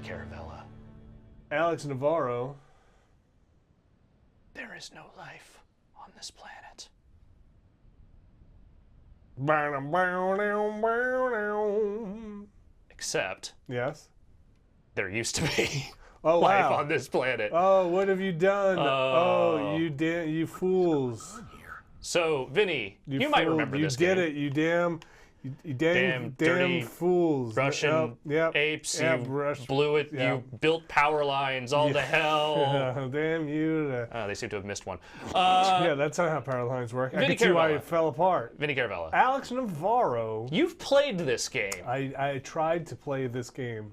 Caravella. Alex Navarro. There is no life on this planet. Except Yes. there used to be Oh, life wow. on this planet. Oh, what have you done? Oh, you fools. So, Vinny, you might remember this game. You did it, you damn dirty fools. Russian apes. You blew it. Yeah. You built power lines all to hell. Damn you. They seem to have missed one. Yeah, that's not how power lines work. I can see why it fell apart. Vinny Caravella. Alex Navarro. You've played this game. I tried to play this game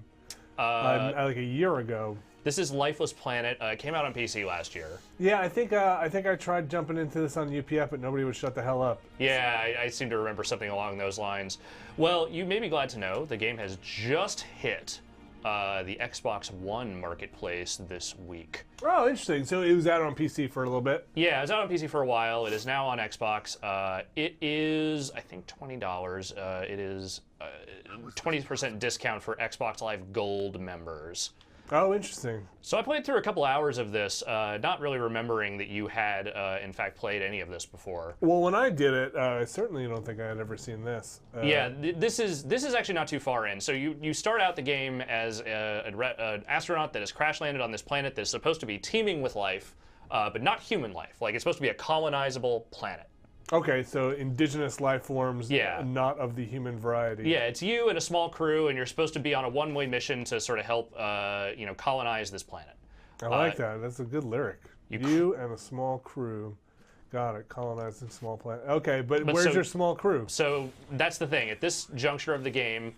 like a year ago. This is Lifeless Planet. It came out on PC last year. Yeah, I think I tried jumping into this on UPF, but nobody would shut the hell up. Yeah, I seem to remember something along those lines. Well, you may be glad to know the game has just hit the Xbox One marketplace this week. Oh, interesting. So it was out on PC for a little bit. Yeah, it was out on PC for a while. It is now on Xbox. It is, I think, $20. It is 20% discount for Xbox Live Gold members. Oh, interesting. So I played through a couple hours of this, not really remembering that you had, in fact, played any of this before. Well, when I did it, I certainly don't think I had ever seen this. Yeah, this is actually not too far in. So you start out the game as an astronaut that has crash landed on this planet that is supposed to be teeming with life, but not human life. Like, it's supposed to be a colonizable planet. Okay, so indigenous life forms, Yeah. not of the human variety. Yeah, it's you and a small crew, and you're supposed to be on a one-way mission to sort of help, colonize this planet. I like that. That's a good lyric. You and a small crew. Got it. Colonizing small planet. Okay, but where's your small crew? So that's the thing. At this juncture of the game,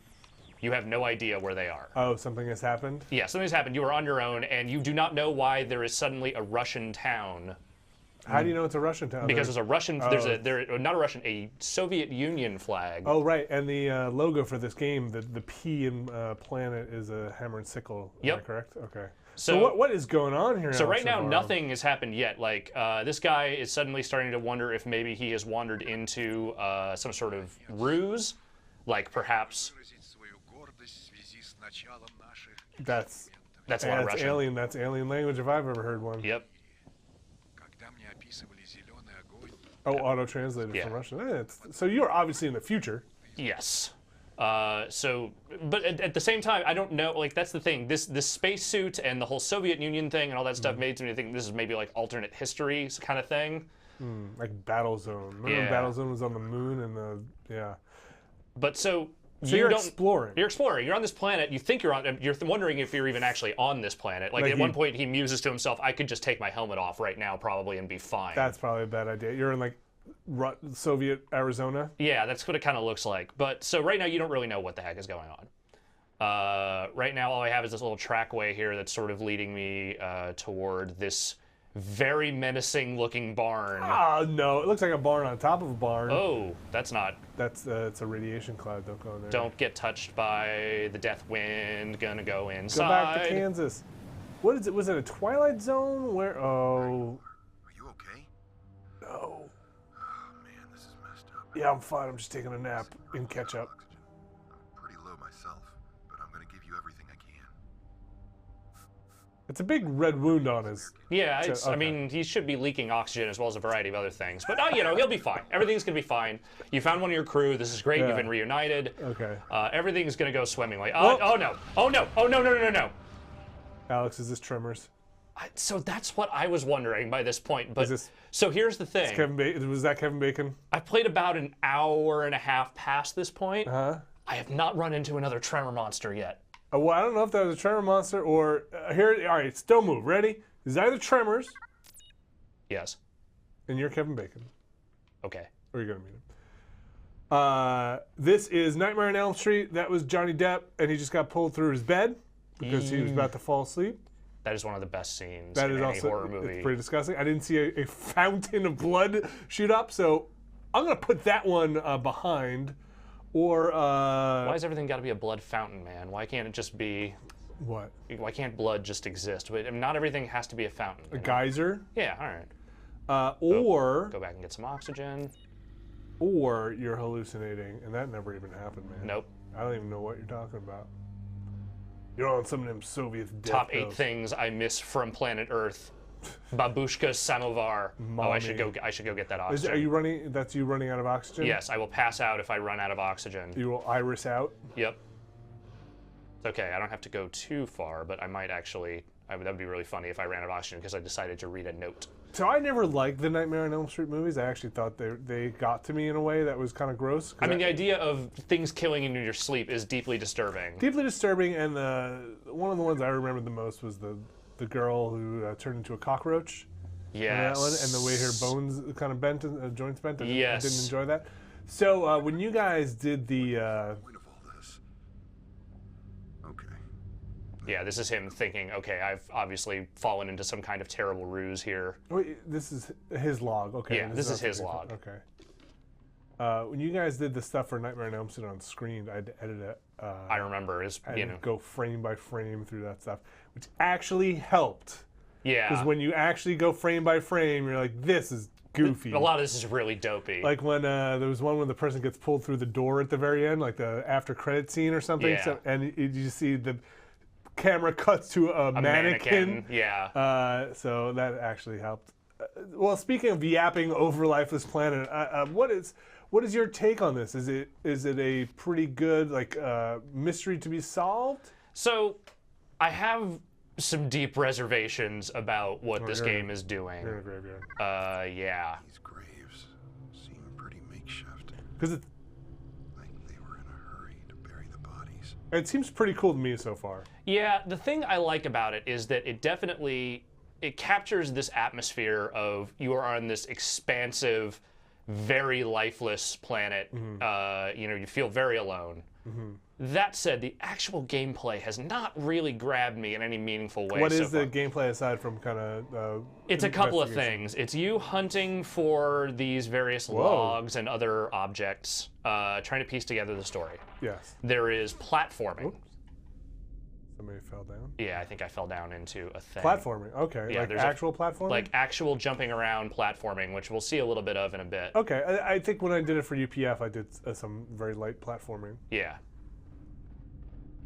you have no idea where they are. Oh, something has happened? Yeah, something's happened. You are on your own, and you do not know why there is suddenly a Russian town. How do you know it's a Russian town? Because there's a Russian, not a Russian, a Soviet Union flag. Oh, right, and the logo for this game, the P in planet is a hammer and sickle. Am I correct? Okay. So what is going on here? So right now, nothing has happened yet. Like, this guy is suddenly starting to wonder if maybe he has wandered into some sort of ruse, like perhaps. That's a lot of Russian. Alien. That's alien language if I've ever heard one. Yep. Oh, auto-translated from Russian. So you're obviously in the future. Yes. But at the same time, I don't know. Like, that's the thing. This spacesuit and the whole Soviet Union thing and all that stuff made me think this is maybe like alternate history kind of thing. Like Battlezone. Remember when Battlezone was on the moon and But so you're exploring. You're exploring. You're on this planet. You think you're on. You're wondering if you're even actually on this planet. Like at one point, he muses to himself, "I could just take my helmet off right now, probably, and be fine." That's probably a bad idea. You're in like Soviet Arizona. Yeah, that's what it kind of looks like. But so right now, you don't really know what the heck is going on. Right now, all I have is this little trackway here that's sort of leading me toward this very menacing looking barn. Oh, no. It looks like a barn on top of a barn. Oh, that's not. That's it's a radiation cloud. Don't go in there. Don't get touched by the death wind. Gonna go inside. Go back to Kansas. What is it? Was it a Twilight Zone? Where? Oh. Are you okay? No. Oh, man, this is messed up. Yeah, I'm fine. I'm just taking a nap in ketchup. I'm pretty low myself, but I'm gonna give you everything I can. It's a big red wound on his. Yeah, it's, I mean, he should be leaking oxygen as well as a variety of other things. But, he'll be fine. Everything's going to be fine. You found one of your crew. This is great. You've been reunited. Okay. Everything's going to go swimmingly. Oh, no. Oh, no. Oh, no. Alex, is this Tremors? So that's what I was wondering by this point. But so here's the thing. Was that Kevin Bacon? I played about an hour and a half past this point. Uh-huh. I have not run into another Tremor monster yet. Well, I don't know if that was a Tremor monster or here. All right, still move. Ready? Is either Tremors? Yes. And you're Kevin Bacon. Okay. Or you're gonna meet him. This is Nightmare on Elm Street. That was Johnny Depp, and he just got pulled through his bed because he was about to fall asleep. That is one of the best scenes in any horror movie. It's pretty disgusting. I didn't see a fountain of blood shoot up, so I'm gonna put that one behind. Or why has everything got to be a blood fountain, man? Why can't it just be? What? Why can't blood just exist? But I mean, not everything has to be a fountain. A geyser? Yeah, all right. Or go back and get some oxygen. Or you're hallucinating, and that never even happened, man. Nope. I don't even know what you're talking about. You're on some of them Soviet death Top 8 pills. things I miss from planet Earth. Babushka's samovar. Oh, I should go get that oxygen. Are you running? That's you running out of oxygen? Yes, I will pass out if I run out of oxygen. You will iris out? Yep. It's okay, I don't have to go too far, but I might actually... that would be really funny if I ran out of oxygen because I decided to read a note. So I never liked the Nightmare on Elm Street movies. I actually thought they got to me in a way that was kind of gross. I mean, the idea of things killing you in your sleep is deeply disturbing. Deeply disturbing, and one of the ones I remembered the most was the girl who turned into a cockroach. Yes. That one, and the way her bones kind of bent, and joints bent. Yes. I didn't enjoy that. So when you guys did the... Point of all this. Okay. Yeah, this is him thinking, okay, I've obviously fallen into some kind of terrible ruse here. Wait, this is his log. Okay. Yeah, this is his not- log. Okay. When you guys did the stuff for Nightmare on Elm Street on screen, I had to edit it. I remember, I had to go frame by frame through that stuff, which actually helped. Yeah. Because when you actually go frame by frame, you're like, this is goofy. A lot of this is really dopey. Like when there was one when the person gets pulled through the door at the very end, like the after credit scene or something. Yeah. So, and you see the camera cuts to a mannequin. Yeah. So that actually helped. Well, speaking of yapping over Lifeless Planet, what is your take on this? Is it a pretty good mystery to be solved? So, I have some deep reservations about what this you're in- game is doing. You're in a graveyard. Yeah. These graves seem pretty makeshift. Because Like they were in a hurry to bury the bodies. it seems pretty cool to me so far. Yeah, the thing I like about it is that it captures this atmosphere of you are on this expansive, very lifeless planet. You feel very alone. That said, the actual gameplay has not really grabbed me in any meaningful way. What so is the far. gameplay aside from kind of? It's a couple of things. It's you hunting for these various logs and other objects, trying to piece together the story. Yes. There is platforming. Oops. Somebody fell down. Yeah, I think I fell down into a thing. Platforming. Okay. Yeah, like there's actual platforming. Like actual jumping around platforming, which we'll see a little bit of in a bit. Okay. I think when I did it for UPF, I did some very light platforming. Yeah.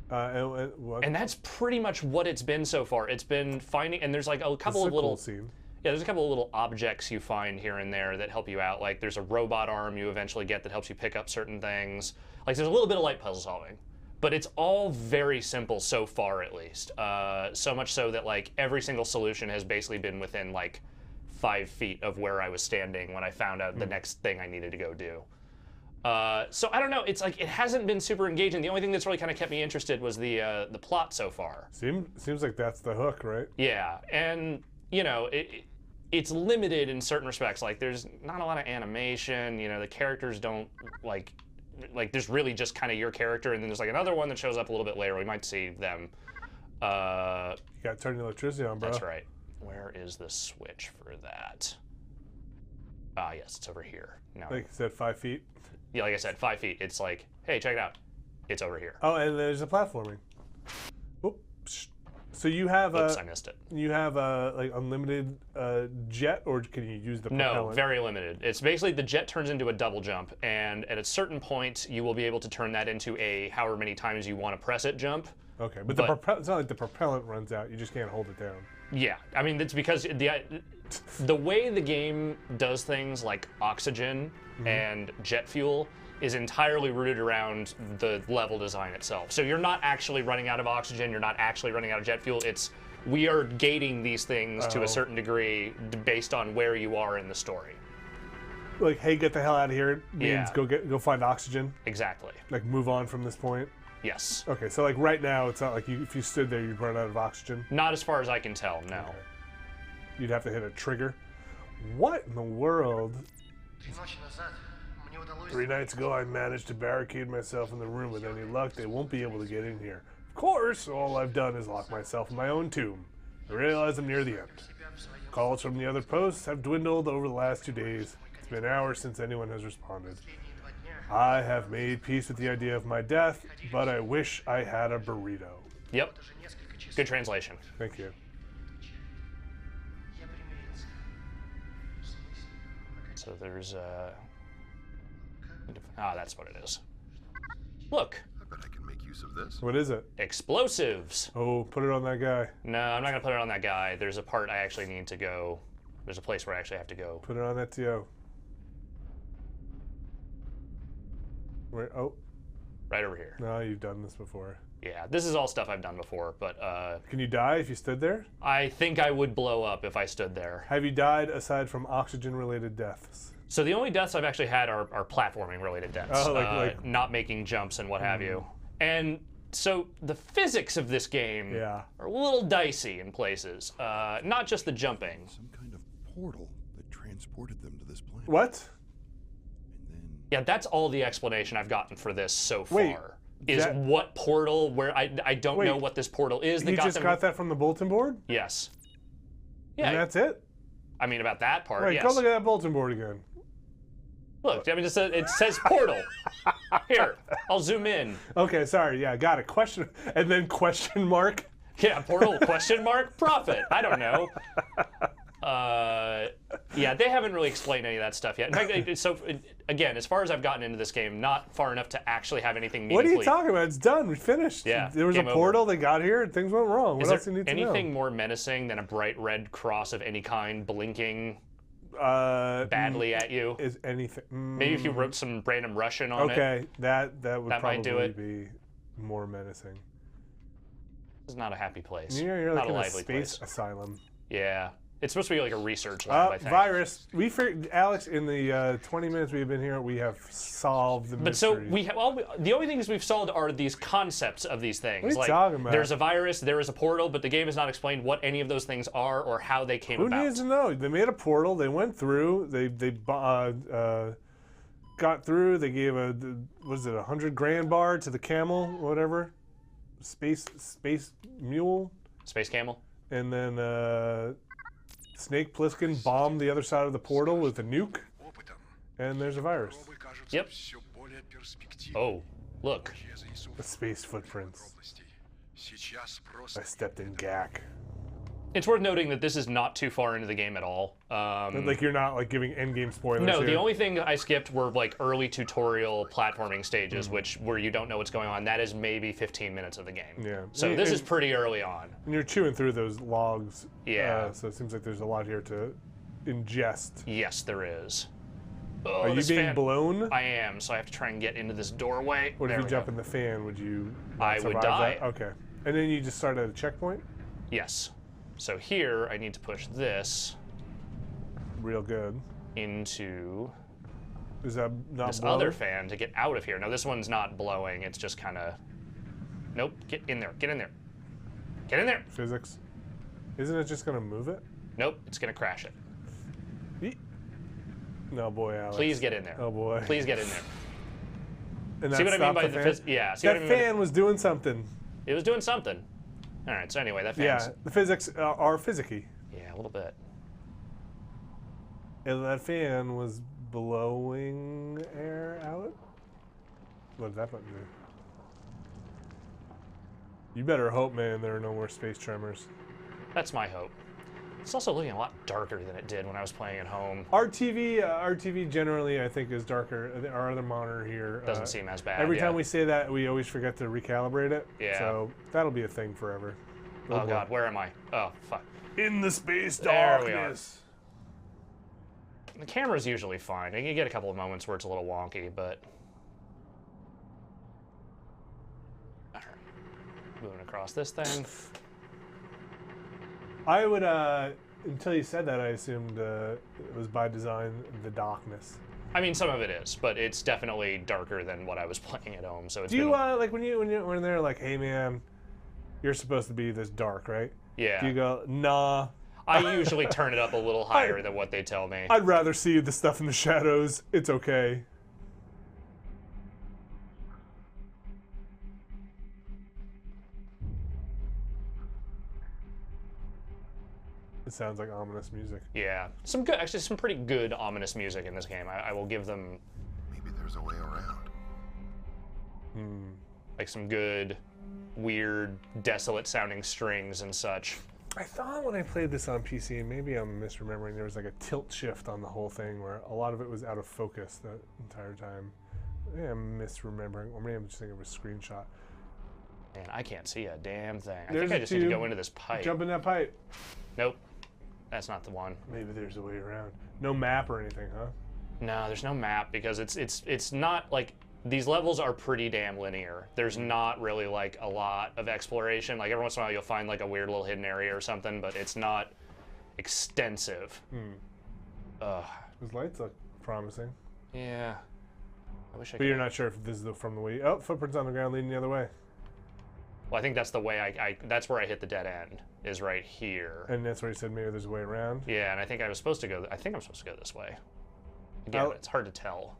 What? And that's pretty much what it's been so far. It's been finding, and there's like a couple of little cool scene. Yeah, there's a couple of little objects you find here and there that help you out. Like there's a robot arm you eventually get that helps you pick up certain things. Like there's a little bit of light puzzle solving. But it's all very simple so far, at least. So much so that like every single solution has basically been within like 5 feet of where I was standing when I found out the next thing I needed to go do. So I don't know. It's like it hasn't been super engaging. The only thing that's really kind of kept me interested was the plot so far. Seems like that's the hook, right? Yeah, and you know it's limited in certain respects. Like there's not a lot of animation. You know, the characters don't like there's really just kind of your character, and then there's like another one that shows up a little bit later. We might see them. You got to turn the electricity on, bro. That's right. Where is the switch for that? Ah, yes, it's over here. No. Like you said, 5 feet. Yeah, like I said, 5 feet. It's like, hey, check it out. It's over here. Oh, and there's a platforming. Oops. So you have Oops, I missed it. you have like unlimited jet, or can you use the No, propellant? very limited. It's basically the jet turns into a double jump, and at a certain point, you will be able to turn that into a however many times you want to press it jump. Okay, but it's not like the propellant runs out. You just can't hold it down. Yeah, I mean, it's because the way the game does things like oxygen and jet fuel is entirely rooted around the level design itself. So you're not actually running out of oxygen, you're not actually running out of jet fuel. It's we are gating these things to a certain degree based on where you are in the story. Like, hey, get the hell out of here means Yeah. go find oxygen. Exactly. Like, move on from this point. Yes. Okay, so like right now, it's not like if you stood there, you'd run out of oxygen. Not as far as I can tell, no. Okay. You'd have to hit a trigger. What in the world? 3 nights ago, I managed to barricade myself in the room. With any luck, they won't be able to get in here. Of course, all I've done is lock myself in my own tomb. I realize I'm near the end. Calls from the other posts have dwindled over the last 2 days. It's been hours since anyone has responded. I have made peace with the idea of my death, but I wish I had a burrito. Yep. Good translation. Thank you. So there's that's what it is. Look. I bet I can make use use of this. What is it? Explosives. Oh, put it on that guy. No, I'm not gonna put it on that guy. There's a part I actually need to go. There's a place where I actually have to go. Put it on that TO. Where? Oh, Right over here. no, you've done this before. Yeah, this is all stuff I've done before, but Can you die if you stood there? I think I would blow up if I stood there. Have you died aside from oxygen-related deaths? So the only deaths I've actually had are platforming-related deaths. Oh, like not making jumps and what have you. And so the physics of this game Yeah. are a little dicey in places. Not just the jumping. Some kind of portal that transported them to this planet. What? And then Yeah, that's all the explanation I've gotten for this so far. Wait, is that- what portal, where I don't know Wait, what this portal is. That You just them, got that from the bulletin board? Yes. Yeah, And that's it? I mean, about that part, Wait, yes. go look at that bulletin board again. Look, I mean, it says portal. Here, I'll zoom in. Okay, sorry. Yeah, got it. Question, and then question mark. Yeah, portal, question mark, profit. I don't know. Yeah, they haven't really explained any of that stuff yet. In fact, so again, as far as I've gotten into this game, not far enough to actually have anything What meaningfully. are you talking about? It's done. We finished. Yeah, There was a game over. portal. They got here. And things went wrong. Is What else there do you need to know? anything more menacing than a bright red cross of any kind blinking Badly badly at you? Is anything? Maybe if you wrote some random Russian on it. Okay, that would That might do probably be more menacing. This is not a happy place. You're not like a in a lively space place. asylum. Yeah. It's supposed to be like a research lab, I think. Virus. We figured, Alex, in the 20 minutes we've been here, we have solved the But so mystery. the only things we've solved are these concepts of these things. What are you like talking about? there's a virus, there is a portal, but the game has not explained what any of those things are or how they came Who about. needs to know? They made a portal. They went through. They got through. They gave was it $100,000 bar to the camel, whatever, space mule, Space Camel? and then Snake Plissken bombed the other side of the portal with a nuke, and there's a virus. Yep. Oh, look. The space footprints. I stepped in gack. It's worth noting that this is not too far into the game at all. Like you're not like giving endgame spoilers. No, here. the only thing I skipped were like early tutorial platforming stages, where you don't know what's going on. That is maybe 15 minutes of the game. Yeah. So this is pretty early on. And you're chewing through those logs. Yeah. So it seems like there's a lot here to ingest. Yes, there is. Oh, Are you this being fan- blown? I am, so I have to try and get into this doorway. What if There you we jump go. in the fan? Would you? I would survive die. that? Okay. And then you just start at a checkpoint. Yes. So here, I need to push this Real good. into Is that not this blow? other fan to get out of here. Now, this one's not blowing. It's just kind of... Nope. Get in there. Get in there. Get in there. Physics? Isn't it just gonna move it? Nope. It's going to crash it. No, boy, Alex. Please get in there. Oh boy. Please get in there. And See that what I mean stopped by the the fan? yeah. See That what I mean by fan was doing something. it was doing something. All right. So anyway, that fan's Yeah, the physics are physicky. yeah, a little bit. And that fan was blowing air out. What did that button do? You better hope, man, there are no more space tremors. That's my hope. It's also looking a lot darker than it did when I was playing at home. Our TV generally, I think, is darker. Our other monitor here Doesn't seem as bad. Every yeah. time we say that, we always forget to recalibrate it. Yeah. So that'll be a thing forever. Oh God, where am I? Oh fuck. In the space There we are. darkness. The camera's usually fine. You get a couple of moments where it's a little wonky, but. All right. Moving across this thing. I would, until you said that, I assumed it was by design the darkness. I mean, some of it is, but it's definitely darker than what I was playing at home. So it's Do you been, like when they're like, "Hey man, you're supposed to be this dark, right?" yeah. Do you go, "Nah, I usually turn it up a little higher than what they tell me. I'd rather see the stuff in the shadows. It's okay." It sounds like ominous music. Yeah, some pretty good ominous music in this game. I will give them Maybe there's a way around. like some good, weird, desolate-sounding strings and such. I thought when I played this on PC, and maybe I'm misremembering, there was like a tilt shift on the whole thing where a lot of it was out of focus the entire time. Maybe I'm misremembering, or maybe I'm just thinking of a screenshot. Man, I can't see a damn thing. I There's think I a just need to tube. go into this pipe. Jump in that pipe. Nope. That's not the one. Maybe there's a way around. No map or anything, huh? No, there's no map because it's not like these levels are pretty damn linear. There's not really like a lot of exploration. Like every once in a while you'll find like a weird little hidden area or something, but it's not extensive. Those lights look promising. Yeah. I wish I But could. you're not sure if this is from the way. Oh, footprints on the ground leading the other way. Well, I think that's the way I that's where I hit the dead end, is right here. And that's where you said maybe there's a way around. Yeah, and I think I was supposed to go. I think I'm supposed to go this way. Again, it's hard to tell.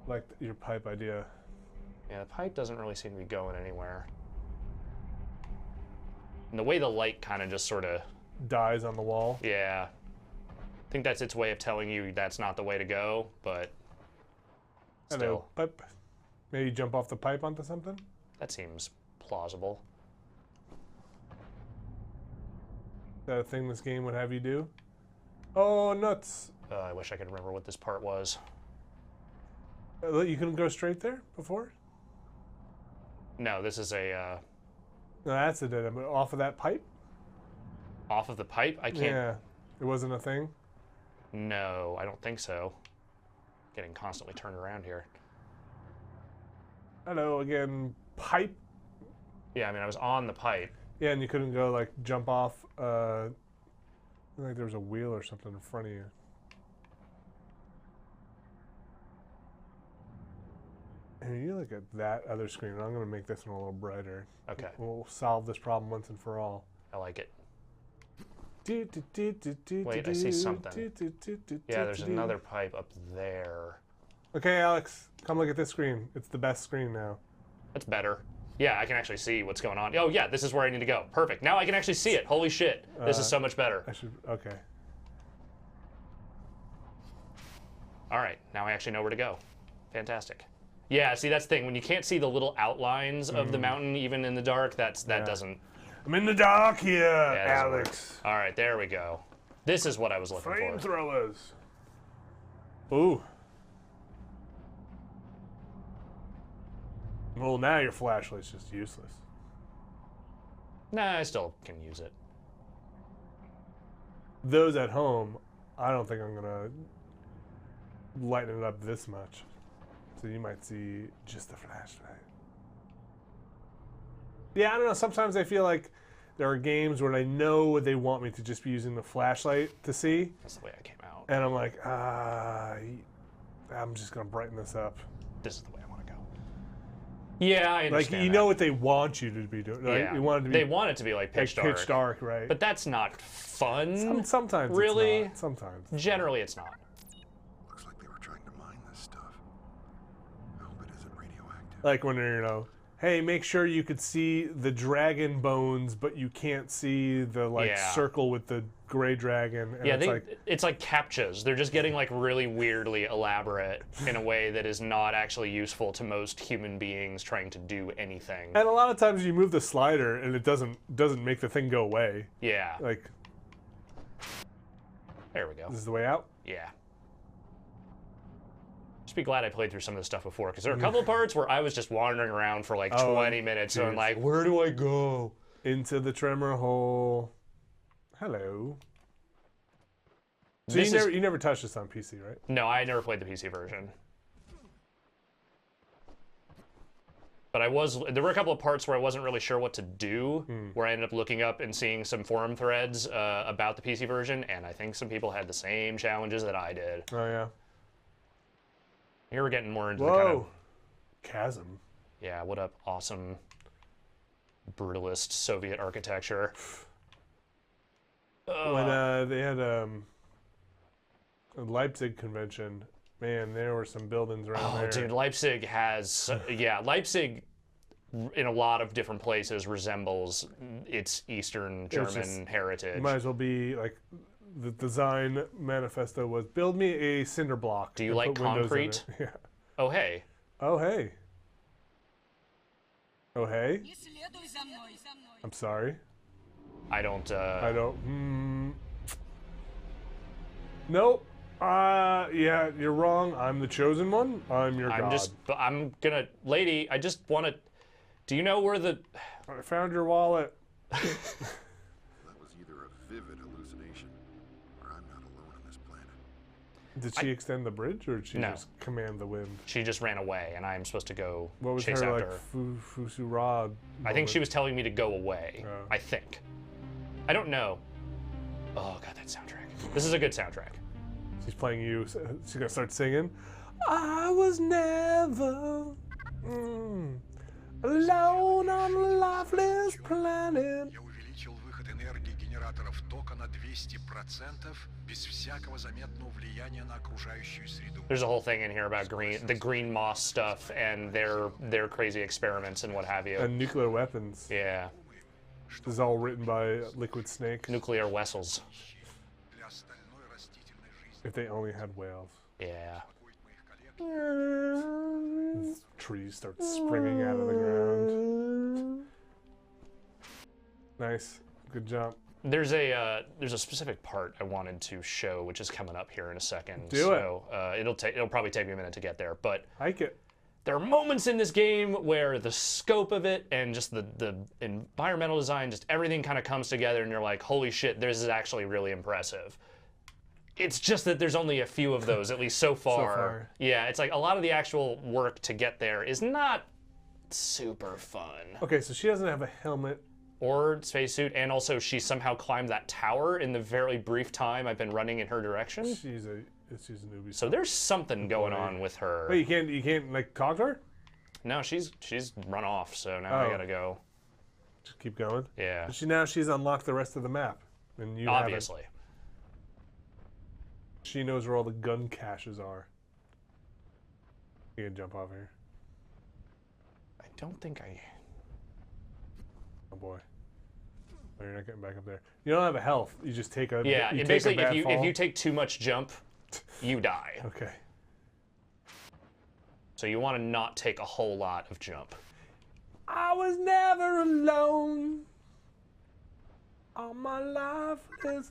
Like your pipe idea. Yeah, the pipe doesn't really seem to be going anywhere. And the way the light kind of just sort of Dies on the wall. yeah. I think that's its way of telling you that's not the way to go, but Hello, still, pipe. Maybe jump off the pipe onto something? that seems plausible. Is that a thing this game would have you do? Oh, nuts. I wish I could remember what this part was. You couldn't go straight there before? No, this is a No, that's a dead end. But off of that pipe? off of the pipe. I can't. Yeah. It wasn't a thing? No, I don't think so. Getting constantly turned around here. Hello, again. Pipe? Yeah, I mean, I was on the pipe. Yeah, and you couldn't go, like, jump off. I think there was a wheel or something in front of you. And you look at that other screen. I'm going to make this one a little brighter. Okay, We'll solve this problem once and for all. I like it. Wait, I see something. Yeah, there's another pipe up there. Okay, Alex, come look at this screen. It's the best screen now. That's better. Yeah, I can actually see what's going on. Oh, yeah, this is where I need to go. Perfect. Now I can actually see it. Holy shit. This is so much better. I should. Okay. All right, now I actually know where to go. Fantastic. Yeah, see, that's the thing. When you can't see the little outlines of the mountain, even in the dark, that doesn't... I'm in the dark here, Yeah, it doesn't work. Alex. All right, there we go. This is what I was looking for. Flamethrowers. Ooh. Well, now your flashlight's just useless. Nah, I still can use it. Those at home, I don't think I'm gonna lighten it up this much. So you might see just the flashlight. Yeah, I don't know. Sometimes I feel like there are games where I know they want me to just be using the flashlight to see, That's the way I came out. and I'm like, I'm just gonna brighten this up. This is the way I want to go. Yeah, I Like understand you that. know what they want you to be doing. Right? Yeah. You want it to be They want it to be like pitch dark. pitch dark, right? But that's not fun. Sometimes Really? it's not. Sometimes. Generally, it's not. Looks like they were trying to mine this stuff. I hope it isn't radioactive. Like when they're, hey, make sure you could see the dragon bones, but you can't see the Yeah. circle with the gray dragon. And Yeah, it's it's like captchas. They're just getting like really weirdly elaborate in a way that is not actually useful to most human beings trying to do anything. and a lot of times you move the slider and it doesn't make the thing go away. Yeah, Like, there we go. this is the way out. Yeah. Just be glad I played through some of this stuff before, because there are a couple of parts where I was just wandering around for like 20 minutes, and I'm geez. like, where do I go? Into the tremor hole. Hello. So This is- you never touched this on PC, right? No, I never played the PC version. But there were a couple of parts where I wasn't really sure what to do, where I ended up looking up and seeing some forum threads about the PC version, and I think some people had the same challenges that I did. Oh yeah. Here we're getting more into the kind Whoa. of, Chasm. yeah, what up, awesome brutalist Soviet architecture. When they had a Leipzig convention, man, there were some buildings around Oh, there. dude, Leipzig has, yeah, Leipzig in a lot of different places resembles its Eastern was German just- heritage. It might as well be like the design manifesto was build me a cinder block. Do you and like put windows in concrete? it." Yeah. Oh, hey. Oh hey. Oh hey. I'm sorry. I don't, I don't. Nope. Yeah, you're wrong. I'm the chosen one. I'm your god. I'm gonna, lady, I just want to, Do you know where the... I found your wallet. That was either a vivid hallucination, or I'm not alone on this planet. Did she extend the bridge, or did she No. just command the wind? She just ran away, and I'm supposed to go What was chase her, after like, her. Fusura? I think she was telling me to go away. Oh. I think. I don't know. Oh, God, that soundtrack. This is a good soundtrack. She's playing you. So she's gonna start singing. I was never alone on a lifeless planet. Я увеличил выход энергии генераторов тока на 200% без всякого заметного влияния на окружающую среду. There's a whole thing in here about the green moss stuff and their crazy experiments and what have you. And nuclear weapons. Yeah. This is all written by Liquid Snake. Nuclear vessels. Для остальной растительной жизни. If they only had whales. Yeah. These trees start springing out of the ground. Nice. Good jump. There's a specific part I wanted to show, which is coming up here in a second. Do it. So it'll probably take me a minute to get there, but Hike it. there are moments in this game where the scope of it and just the environmental design, just everything kind of comes together, and you're like, holy shit, this is actually really impressive. It's just that there's only a few of those, at least so far. Yeah, it's like a lot of the actual work to get there is not super fun. Okay, so she doesn't have a helmet. Or spacesuit, and also she somehow climbed that tower in the very brief time I've been running in her direction. She's a newbie. So there's something going on with her. Wait, you can't like talk to her? No, she's run off, so now I Oh. gotta go. Just keep going. Yeah, But she's unlocked the rest of the map, and you obviously. haven't. She knows where all the gun caches are. You can jump off here. I don't think I... Oh boy. Oh, you're not getting back up there. You don't have a health. You just take a Yeah, you and take a basically bad if fall. you take too much jump, you die. Okay. So you want to not take a whole lot of jump. I was never alone. All my life is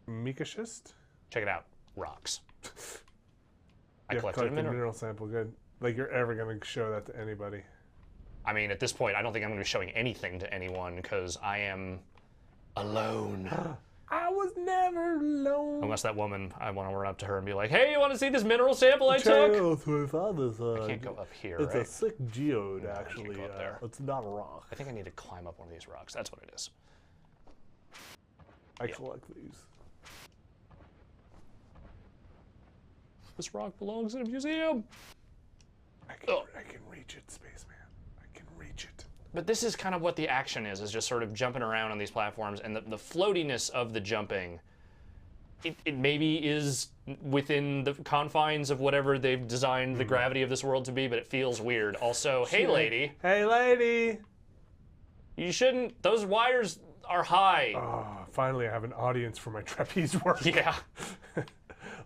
Mika schist? Check it out, rocks. I Yeah, collected a collected mineral. mineral sample. Good. Like you're ever gonna show that to anybody? I mean, at this point, I don't think I'm going to be showing anything to anyone because I am alone. I was never alone. Unless that woman, I want to run up to her and be like, "Hey, you want to see this mineral sample I took?" I can't go up here, It's right? a sick geode, can't actually. go up there. It's not a rock. I think I need to climb up one of these rocks. That's what it is. I collect these. This rock belongs in a museum. I can reach it, spaceman. I can reach it. But this is kind of what the action is just sort of jumping around on these platforms, and the floatiness of the jumping, it maybe is within the confines of whatever they've designed the gravity of this world to be, but it feels weird. Also, hey lady, Hey lady! you shouldn't, those wires are high. Oh, finally I have an audience for my trapeze work. Yeah.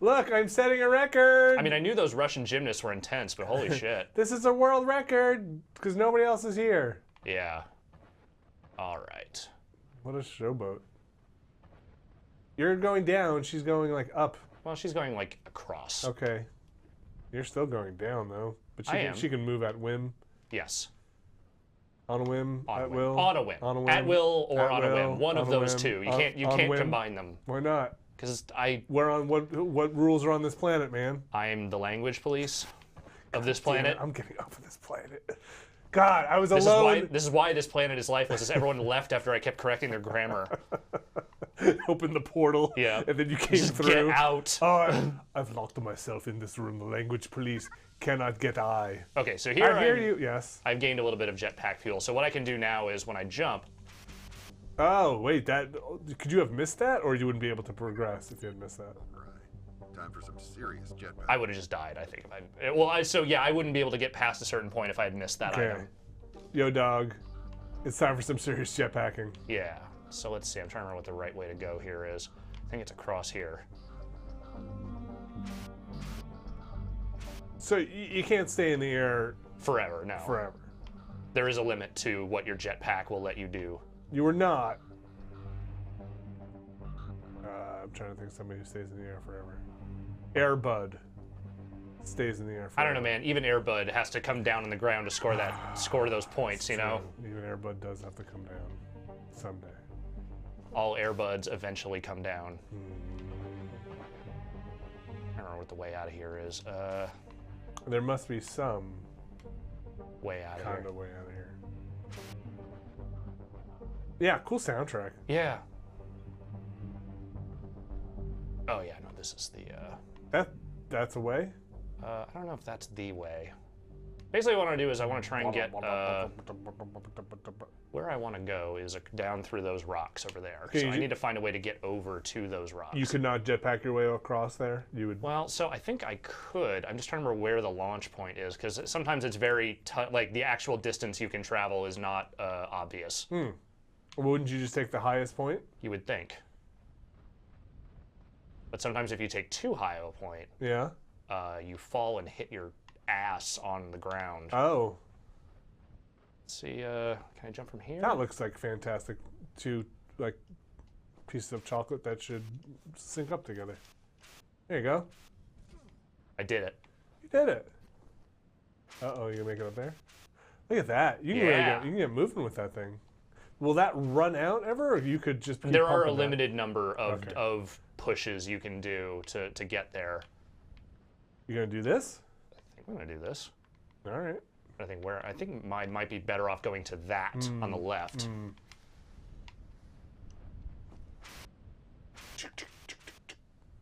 Look, I'm setting a record! I mean, I knew those Russian gymnasts were intense, but holy shit. This is a world record, because nobody else is here. Yeah. All right. What a showboat. You're going down, she's going like up. Well, she's going like across. Okay. You're still going down though. But she can move at whim. Yes. On a whim, On a at whim. will. On a whim. On a whim. At will or At on a will, whim. One of on a those whim, two. You on- can't on whim. combine them. Why not? Because We're on what rules are on this planet, man? I am the language police of this Damn it, planet. I'm getting off of this planet. God, I was This alone. is why this planet is lifeless. Is everyone left after I kept correcting their grammar. Open the portal. Yeah. And then you came Just through. get out. Oh, I've locked myself in this room. The language police cannot get I. Okay, so here I hear you. Yes. I've gained a little bit of jetpack fuel. So what I can do now is when I jump, Oh, wait, could you have missed that, or you wouldn't be able to progress if you had missed that? Right. Time for some serious jetpack. I would have just died, I think. I wouldn't be able to get past a certain point if I had missed that Okay. item. Yo, dog. It's time for some serious jetpacking. Yeah. So let's see. I'm trying to remember what the right way to go here is. I think it's across here. So you can't stay in the air Forever, no. forever. There is a limit to what your jetpack will let you do. You were not. I'm trying to think of somebody who stays in the air forever. Airbud. stays in the air. I don't know, man. Even Airbud has to come down on the ground to score those points, you know? Even Airbud does have to come down someday. All Airbuds eventually come down. I don't know what the way out of here is. There must be some Way out of kind here. of way out of here. Yeah, cool soundtrack. Yeah. Oh yeah, no, this is the. That's a way. I don't know if that's the way. Basically, what I want to do is I want to try and get. Where I want to go is down through those rocks over there. Okay, so I need to find a way to get over to those rocks. You could not jetpack your way across there. You would. Well, so I think I could. I'm just trying to remember where the launch point is, because sometimes it's very like the actual distance you can travel is not obvious. Wouldn't you just take the highest point? You would think. But sometimes if you take too high of a point, Yeah. you fall and hit your ass on the ground. Oh, Let's see, can I jump from here? that looks like fantastic. Two like pieces of chocolate that should sync up together. There you go. I did it. You did it. Uh-oh, you gonna make it up there? Look at that. You can really Yeah. you can get moving with that thing. Will that run out ever, or you could just keep There are a pumping that? limited number of, Okay. of pushes you can do to get there. You gonna do this? I think I'm gonna do this. All right. I think mine might be better off going to that on the left.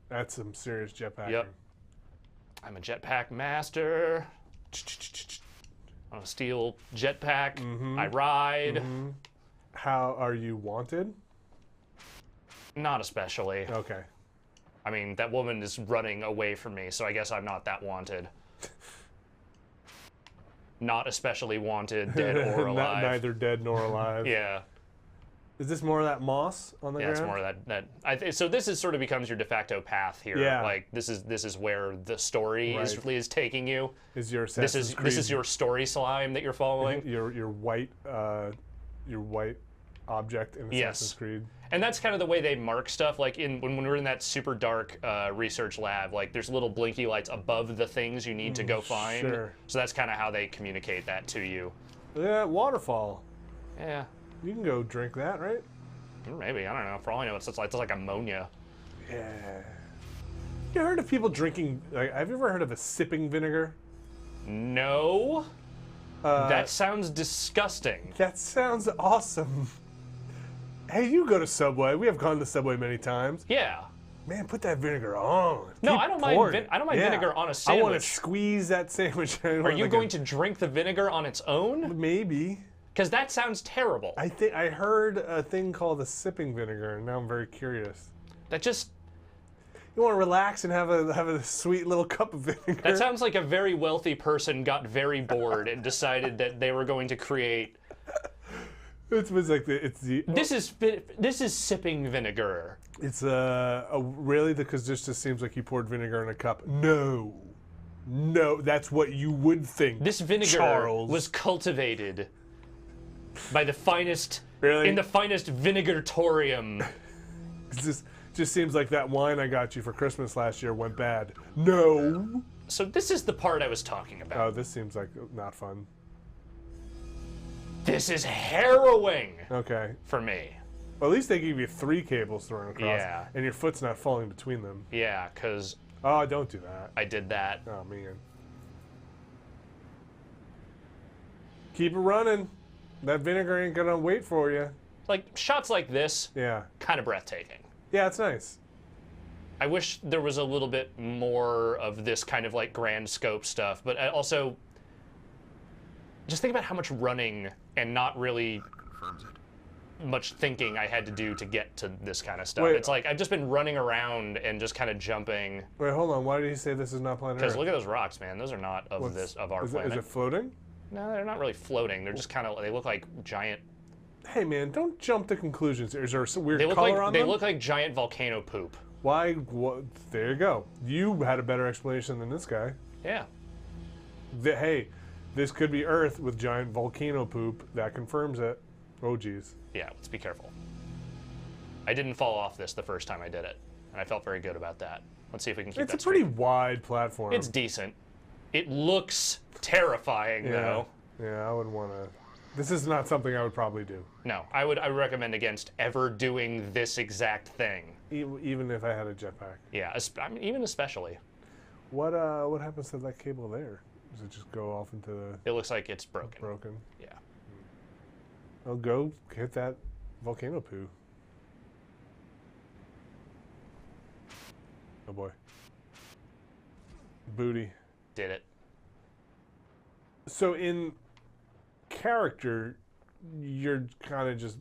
That's some serious jetpacking. Yep. I'm a jetpack master. On a steel jetpack. I ride. How are you wanted? Not especially. Okay. I mean, that woman is running away from me, so I guess I'm not that wanted. Not especially wanted, dead or alive. Neither dead nor alive. Yeah. Is this more of that moss on the Yeah, ground? it's more of that. So this is sort of becomes your de facto path here. Yeah. Like this is where the story is taking you. Is your This is your story slime that you're following. your white object in Assassin's Yes. Creed. And that's kind of the way they mark stuff. Like when we're in that super dark research lab, like there's little blinky lights above the things you need to go find. Sure. So that's kind of how they communicate that to you. Yeah, waterfall. Yeah. You can go drink that, right? Maybe, I don't know. For all I know, it's like ammonia. Yeah. You heard of people drinking? Like, have you ever heard of a sipping vinegar? No. That sounds disgusting. That sounds awesome. Hey, you go to Subway. We have gone to Subway many times. Yeah. Man, put that vinegar on. No, Keep I don't mind. pouring it. I don't mind Yeah. vinegar on a I sandwich. want to squeeze that sandwich. Are you going to drink the vinegar on its own? Maybe. Because that sounds terrible. I think I heard a thing called a sipping vinegar, and now I'm very curious. That just You want to relax and have a sweet little cup of vinegar. that sounds like a very wealthy person got very bored and decided that they were going to create. It was like it's This is sipping vinegar. it's really because this just seems like you poured vinegar in a cup. No, that's what you would think. This vinegar Charles. was cultivated by the finest Really? in the finest vinegartorium. This just seems like that wine I got you for Christmas last year went bad. No. So this is the part I was talking about. Oh, this seems like not fun. This is harrowing Okay. for me. Well, at least they give you 3 cables thrown across, Yeah. and your foot's not falling between them. Yeah, because Oh, don't do that. I did that. Oh man. Keep it running. That vinegar ain't gonna wait for you. Like shots like this, Yeah. kind of breathtaking. Yeah, it's nice. I wish there was a little bit more of this kind of like grand scope stuff, but I also just think about how much running and not really Confirms it. much thinking I had to do to get to this kind of stuff. Wait. It's like I've just been running around and just kind of jumping. Wait, hold on. Why did he say this is not planet Earth? Because look at those rocks, man. Those are not of our is planet. It floating? No, they're not really floating. They're just kind of. They look like giant. Hey man, don't jump to conclusions. Is there some weird They look color like on they them? look like giant volcano poop. Why? What? There you go. You had a better explanation than this guy. Yeah. Hey, this could be Earth with giant volcano poop. That confirms it. Oh geez. Yeah. Let's be careful. I didn't fall off this the first time I did it, and I felt very good about that. Let's see if we can keep It's that a pretty straight. wide platform. It's decent. It looks terrifying, though. Yeah, I wouldn't want to. This is not something I would probably do. No, I would recommend against ever doing this exact thing. Even if I had a jetpack. Yeah, I mean, even especially. What happens to that cable there? Does it just go off into the... It looks like it's broken. Broken? Yeah. Oh, go hit that volcano poo. Oh boy. Booty. Did it. So in character, you're kind of just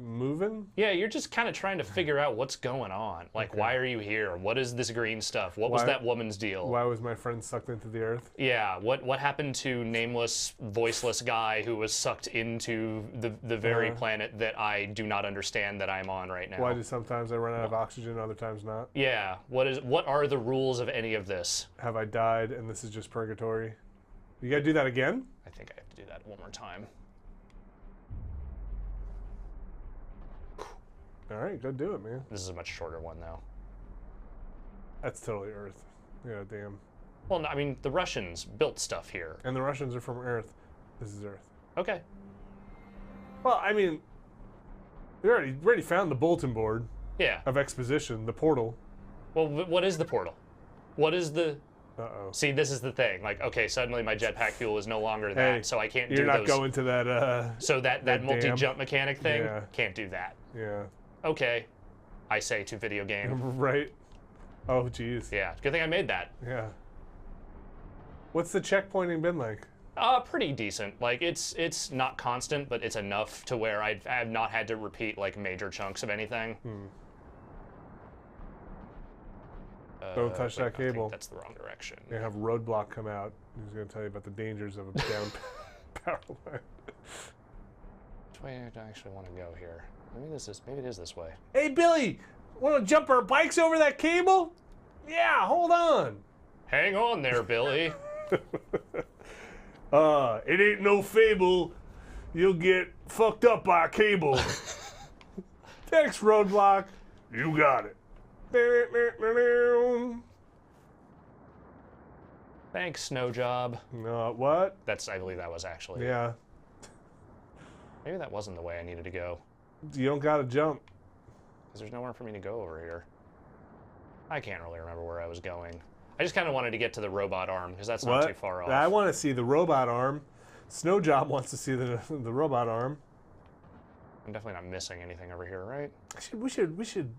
moving? Yeah, you're just kind of trying to figure out what's going on. Like, why are you here? What is this green stuff? What was that woman's deal? Why was my friend sucked into the earth? Yeah, what happened to nameless, voiceless guy who was sucked into the very planet that I do not understand that I'm on right now? Why do sometimes I run out of oxygen, other times not? Yeah, what are the rules of any of this? Have I died and this is just purgatory? You gotta do that again? I think I have to do that one more time. All right, go do it, man. This is a much shorter one, though. That's totally Earth. Yeah, damn. Well, no, I mean, the Russians built stuff here. And the Russians are from Earth. This is Earth. Okay. Well, I mean, we already found the bulletin board Yeah. of exposition, the portal. Well, what is the portal? What is the... Uh-oh. See, this is the thing. Like, okay, suddenly my jetpack fuel is no longer that, Hey, so I can't do You're not those. going to that, So that dam. multi-jump mechanic thing, Yeah. can't do that. yeah. Okay, I say to video game. Right? Oh, jeez. Yeah, good thing I made that. Yeah. What's the checkpointing been like? Pretty decent. Like, it's not constant, but it's enough to where I've not had to repeat, like, major chunks of anything. Don't touch that I think cable. that's the wrong direction. You're gonna have Roadblock come out. He's gonna tell you about the dangers of a down power line. Which way do I actually want to go here? Maybe it is this way. Hey, Billy! Wanna jump our bikes over that cable? Yeah, hold on. Hang on there, Billy. It ain't no fable. You'll get fucked up by a cable. Thanks, Roadblock. You got it. Thanks, Snow Job. No, what? I believe that was actually. Yeah. Maybe that wasn't the way I needed to go. You don't gotta jump. Because there's nowhere for me to go over here. I can't really remember where I was going. I just kind of wanted to get to the robot arm, because that's not too far off. I want to see the robot arm. Snowjob wants to see the robot arm. I'm definitely not missing anything over here, right? We should.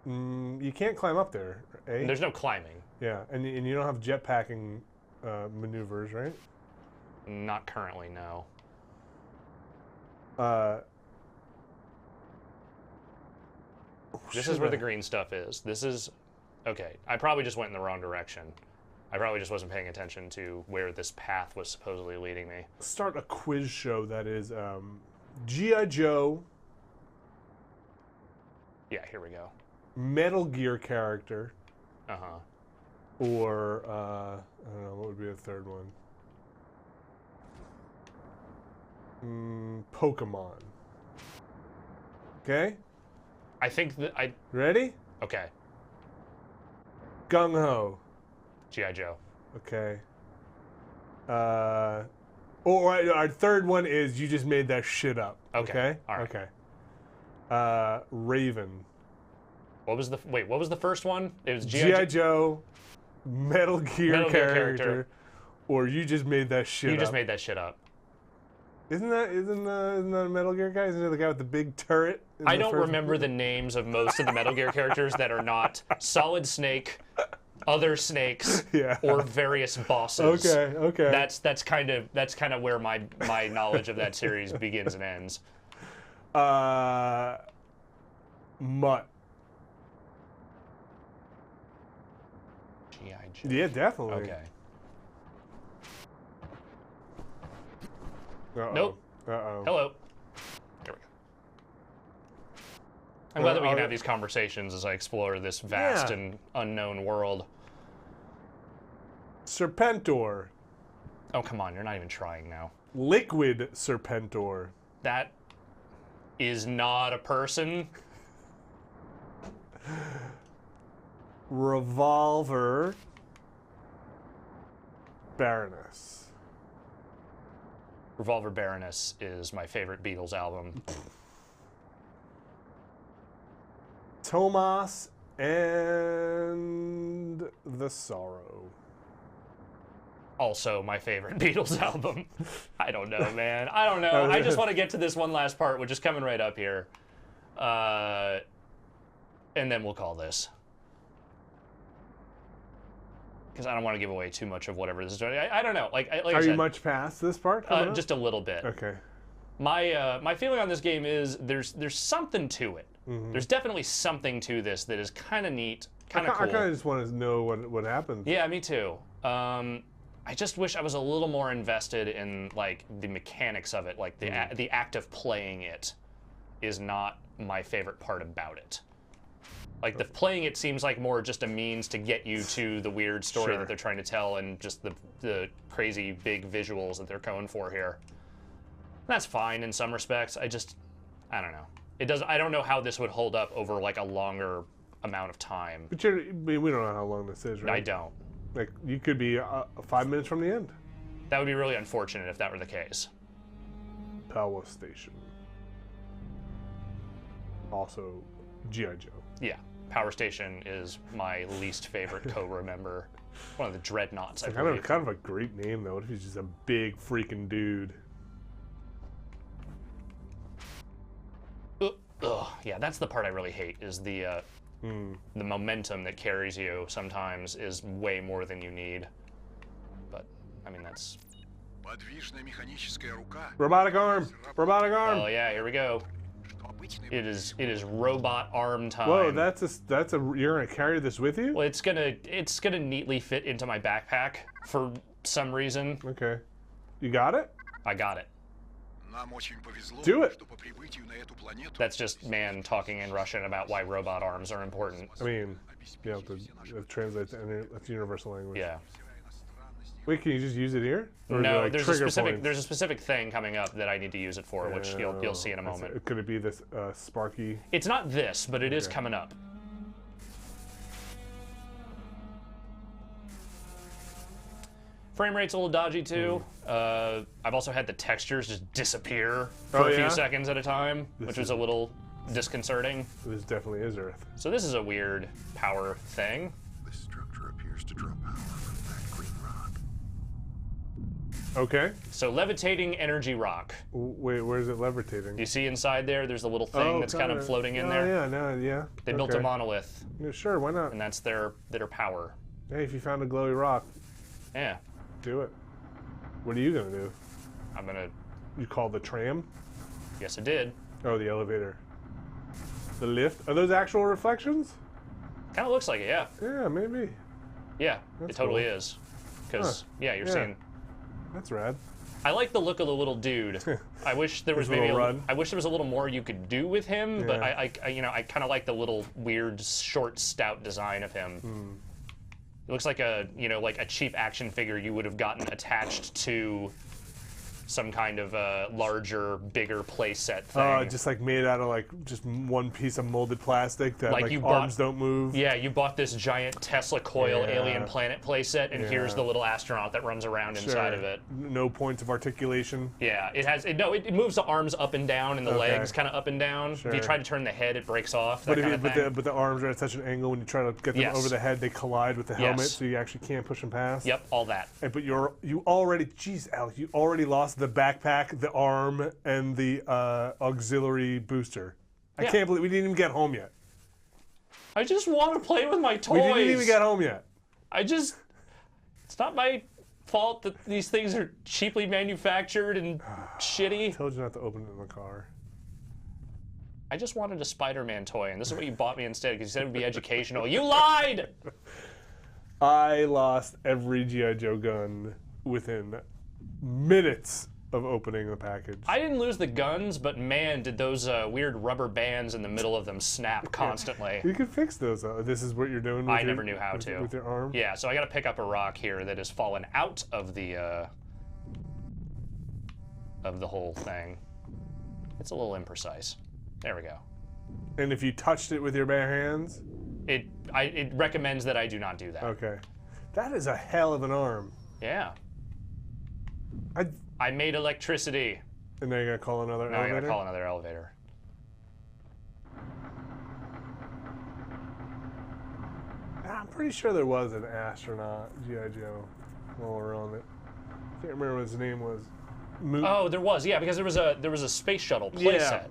You can't climb up there, eh? There's no climbing. Yeah, and you don't have jetpacking maneuvers, right? Not currently, no. This is where the green stuff is. This is... Okay, I probably just went in the wrong direction. I probably just wasn't paying attention to where this path was supposedly leading me. Start a quiz show that is G.I. Joe. Yeah, here we go. Metal Gear character. Uh-huh. Or, I don't know, what would be the third one? Pokemon. Okay? I think that I... Ready? Okay. Gung-Ho. G.I. Joe. Okay. Our third one is you just made that shit up. Okay? All right. Okay. Raven. What was the... Wait, what was the first one? It was G.I. Joe, Metal Gear character, or you just made that shit up. You just made that shit up. Isn't that a Metal Gear guy? Isn't it the guy with the big turret? I don't remember the names of most of the Metal Gear characters that are not Solid Snake, other snakes, or various bosses. Okay. That's kind of where my knowledge of that series begins and ends. Mutt. G.I. Joe. Yeah, definitely. Okay. Uh-oh. Nope. Uh-oh. Hello. There we go. I'm glad that we can have these conversations as I explore this vast and unknown world. Serpentor. Oh, come on. You're not even trying now. Liquid Serpentor. That is not a person. Revolver. Baroness. Revolver Baroness is my favorite Beatles album. Tomas and the Sorrow. Also my favorite Beatles album. I don't know, man. I don't know. I just want to get to this one last part, which is coming right up here. And then we'll call this. Because I don't want to give away too much of whatever this is doing. I don't know. Like I Are said, you much past this part? just a little bit. Okay. My feeling on this game is there's something to it. Mm-hmm. There's definitely something to this that is kind of neat, kind of cool. I kind of just want to know what happens. Yeah, me too. I just wish I was a little more invested in like the mechanics of it. Like the act of playing it is not my favorite part about it. Like the playing it seems like more just a means to get you to the weird story that they're trying to tell, and just the crazy big visuals that they're going for here. That's fine in some respects. I don't know. I don't know how this would hold up over like a longer amount of time. But we don't know how long this is, right? I don't. Like you could be 5 minutes from the end. That would be really unfortunate if that were the case. Power Station. Also, G.I. Joe. Yeah, Power Station is my least favorite Cobra member. One of the dreadnoughts, I believe. Kind of a great name though. What if he's just a big freaking dude? Ugh, yeah, that's the part I really hate, is the momentum that carries you sometimes is way more than you need. But, I mean, that's... Подвижная механическая рука. Robotic arm! Robotic arm! Oh yeah, here we go. It is robot arm time. Whoa, you're gonna carry this with you? Well, it's gonna neatly fit into my backpack for some reason. Okay. You got it? I got it. Нам очень повезло, Do it. что по прибытию на эту планету That's just man talking in Russian about why robot arms are important. I mean, you have to translate that's universal language. Yeah. Wait, can you just use it here? Or is No, there, like, there's trigger a specific points? There's a specific thing coming up that I need to use it for, which you'll see in a moment. Could it be this sparky? It's not this, but it is coming up. Frame rate's a little dodgy too. I've also had the textures just disappear for a few seconds at a time, which was a little disconcerting. This definitely is Earth. So this is a weird power thing. This structure appears to draw power from that green rock. Okay. So levitating energy rock. Wait, where is it levitating? You see inside there, there's a little thing that's kind of floating in there. Yeah. They built a monolith, Yeah, sure, why not? and that's their power. Hey, if you found a glowy rock, Yeah, do it. What are you gonna do? I'm gonna. You call the tram? Yes, it did. Oh, the elevator. The lift? Are those actual reflections? Kind of looks like it. Yeah, Yeah, maybe. yeah, it That's totally cool. is. Because you're Yeah. seeing. That's rad. I like the look of the little dude. I wish there was His little maybe. run. I wish there was a little more you could do with him. But Yeah. I kind of like the little weird, short, stout design of him. It looks like like a cheap action figure you would have gotten attached to some kind of larger, bigger playset thing. Just like made out of like just one piece of molded plastic that Like like you arms bought- don't move. Yeah, you bought this giant Tesla coil Yeah. alien planet playset, and here's Yeah. the little astronaut that runs around inside of it. No points of articulation. Yeah, it moves the arms up and down and the Okay. legs kind of up and down. If you Sure. try to turn the head, it breaks off. That But, kind of thing. but the arms are at such an angle when you try to get them Yes. over the head, they collide with the helmet, Yes. so you actually can't push them past. Yep, all that. But you already, jeez, Alex, you already lost the backpack, the arm, and the auxiliary booster. I Yeah. can't believe we didn't even get home yet. I just want to play with my toys. We didn't even get home yet. It's not my fault that these things are cheaply manufactured and shitty. Told you not to open it in the car. I just wanted a Spider-Man toy, and this is what you bought me instead because you said it would be educational. You lied! I lost every G.I. Joe gun within minutes of opening the package. I didn't lose the guns, but man, did those weird rubber bands in the middle of them snap constantly. You can fix those, though. This is what you're doing with I never knew how to. With your arm? Yeah, so I gotta pick up a rock here that has fallen out of the whole thing. It's a little imprecise. There we go. And if you touched it with your bare hands? It recommends that I do not do that. Okay. That is a hell of an arm. Yeah. I made electricity. And now you're gonna call another Now I elevator? gotta call another elevator. I'm pretty sure there was an astronaut G.I. Joe while we're on it. Can't remember what his name was. Oh, there was, yeah, because there was a space shuttle playset.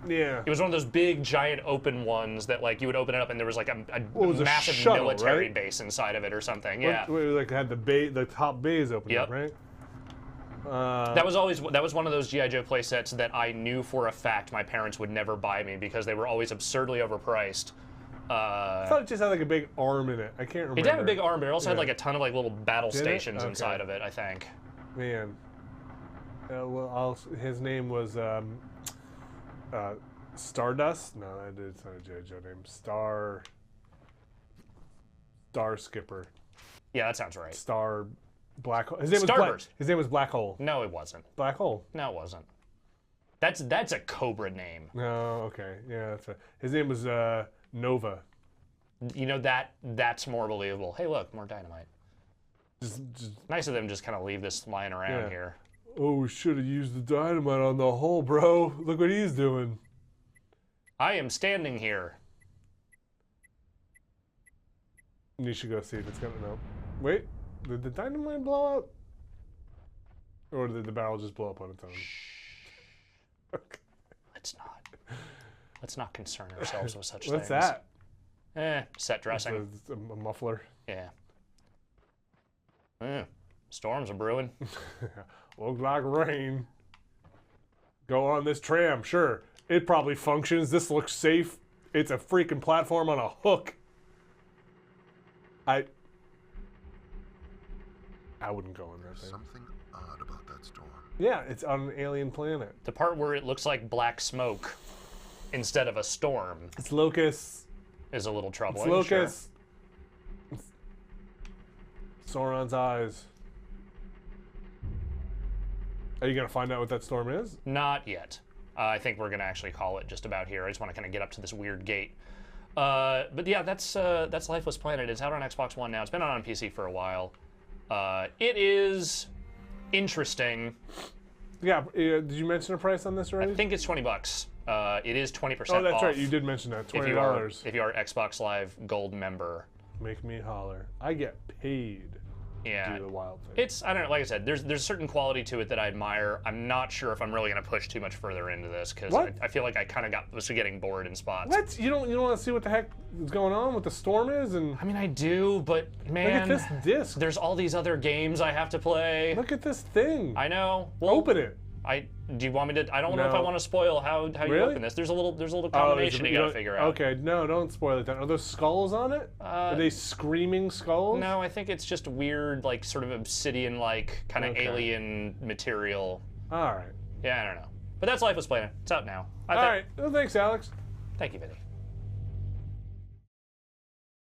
Yeah. It was one of those big, giant, open ones that, like, you would open it up and there was, like, a was a massive shuttle, military right? base inside of it or something. Yeah. Like had the top bays open up, right? That was one of those G.I. Joe playsets that I knew for a fact my parents would never buy me because they were always absurdly overpriced. I thought it just had like a big arm in it. I can't remember. It did have a big arm, but it also had like a ton of like little battle Did it? stations Okay. inside of it, I think. Man. His name was Stardust? No, it's not a G.I. Joe name. Star Skipper. Yeah, that sounds right. Star Black Hole. His name was Black Hole. No, it wasn't. Black Hole. No, it wasn't. That's a Cobra name. No, okay. Yeah, that's right. His name was Nova. You know, that's more believable. Hey, look, more dynamite. Just Nice of them just kind of leave this lying around here. Oh, we should have used the dynamite on the hole, bro. Look what he's doing. I am standing here. You should go see if it's gonna. No. Wait, did the dynamite blow up? Or did the barrel just blow up on its own? Okay. Let's not concern ourselves with such What's things. that? Set dressing. It's a muffler. Yeah. Storms are brewing. Looks like rain. Go on this tram, sure. It probably functions. This looks safe. It's a freaking platform on a hook. I wouldn't go in that thing. Something odd about that storm. Yeah, it's on an alien planet. The part where it looks like black smoke instead of a storm It's locusts. is a little It's troubling. locusts. It's Sauron's eyes. Are you gonna find out what that storm is? Sure. Not yet. I think we're gonna actually call it just about here. I just want to kind of get up to this weird gate. But yeah, that's Lifeless Planet. It's out on Xbox One now. It's been out on PC for a while. It is interesting. Yeah. Did you mention a price on this already? I think it's $20. It is 20% off. Oh, that's right. You did mention that. $20. If you are Xbox Live Gold member. Make me holler. I get paid. Yeah. To do the wild thing. It's, I don't know, like I said, there's a certain quality to it that I admire. I'm not sure if I'm really going to push too much further into this because I feel like I kind of was getting bored in spots. What? You don't want to see what the heck is going on, what the storm is, and I mean, I do, but man, look at this disc. There's all these other games I have to play. Look at this thing. I know. Well, Open it. Do you want me to? I don't know if I No. want to spoil how you Really? open this. There's a little combination you got to figure out. Okay, no, don't spoil it then. Are those skulls on it? Are they screaming skulls? No, I think it's just weird, like sort of obsidian-like kind of Okay. alien material. All right. Yeah, I don't know. But that's Lifeless Planet. It's out now. All right. Well, thanks, Alex. Thank you, Vinny.